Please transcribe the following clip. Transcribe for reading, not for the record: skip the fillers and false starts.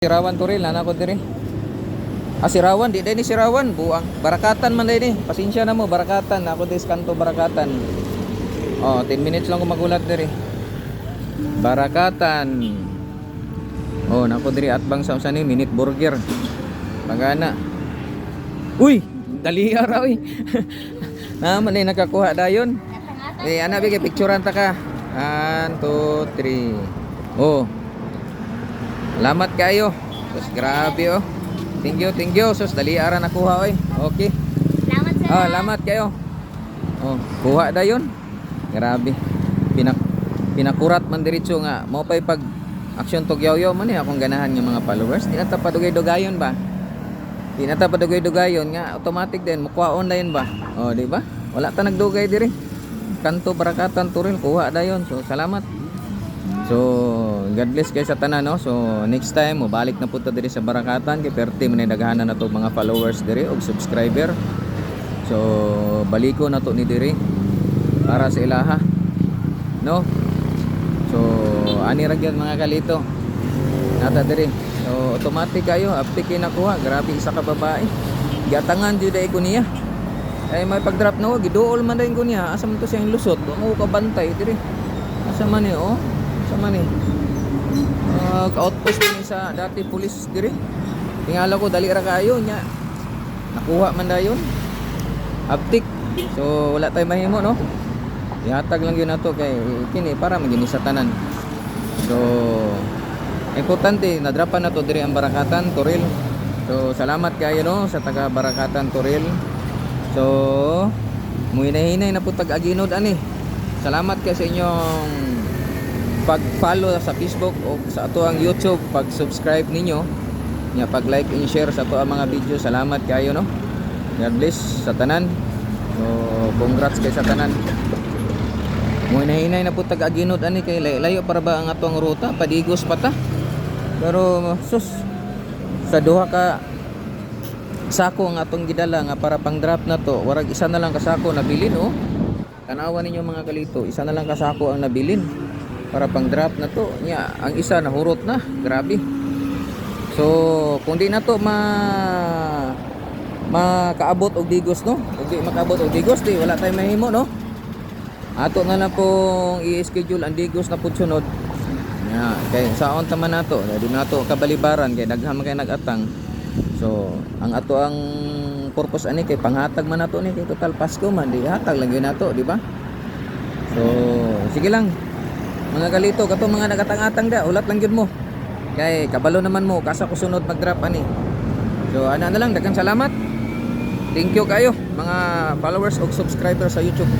Sirawan to rin, anak ko diri. Sirawan, di din ni Sirawan, buang. Barakatan man din eh. Pasensya na mo, Barakatan. Ako dis kanto Barakatan. 10 minutes lang ko magulat diri. Barakatan. Nako diri at bang sa ni minute burger. Pagana. Uy, dali ara uy. Naman ni nakakuha dayon. Ana bigay picturean ta ka. 1 2 3. Salamat kayo. Sus grabe oh. Thank you. Sus dali ara nakuha oy. Okay. Salamat sir. Salamat kayo. Kuha dayon. Grabe. Pinakurat man diretso nga mo pay pag action togyaw-yaw man akong ganahan ng mga followers. Di na ta padugay-dugayon ba? Di na ta padugay-dugayon nga automatic din mukuha online ba? Di ba? Wala ta nagdugay diri. Kanto Barakatan Turil kuha dayon. So salamat. So God bless kayo sa tanan no. So next time mo balik na punta diri sa Barakatan kay perti man daghanan na to mga followers diri og subscriber. So baliko na to ni diri para sa ilaha. No? So ani ra gyud mga kalito. Nata diri. So automatic kayo aptik nakuha. Grabe isa ka babae. Giatangan jud ay ko niya. Ay may pag-drop na giduol man din ko niya. Asa man to siyang lusot? Mo ka bantay diri. Asa man ni Asa man ni? Ka-outpost din sa dati police diri. Tingala ko dali ra kayo nya. Nakuha man dayon. Aptik. So wala tay mahimo no. Ihatag lang yun nato kay kini para magini sa tanan. So importante nadrapan na to diri ang Barakatan Turil. So salamat kayo no sa taga Barakatan Turil. So muhinahinay na po tag-aginod ani. Salamat kayo sa inyong pag-follow sa Facebook o sa ato ang YouTube, pag-subscribe ninyo, pag-like and share sa ato ang mga video. Salamat kayo no. God bless sa tanan. So congrats kay sa tanan. Mo hinahinay na po tag-aginod ani kay layo para ba ang atong ruta, padigos pa ta. Pero sus sa duha ka sako ang atong gidala nga para pang drop na to, warag isa na lang ka sako nabilin Tanawan ninyo mga kalito, isa na lang ka sako ang nabilin para pang drop na to. Nya ang isa nahurot na, grabe. So kung di na to makaabot og digos no, kung di makaabot og digos di wala tay mahimo no. Ato na lang pong i-schedule ang digos na pud sunod. Kay saon ta man nato, di nato kabalibaran kay daghang kay nagatang. So ang ato ang purpose ani kay panghatag man nato ni kay total Pasko man di hatag lang gyud nato, di ba? So sige lang. Mga kalito kato mga nagatang-atang da, ulat lang gyud mo. Kay kabalo naman mo kasa ko sunod mag-drop ani. So ana na lang daghang salamat. Thank you kayo mga followers o subscribers sa YouTube.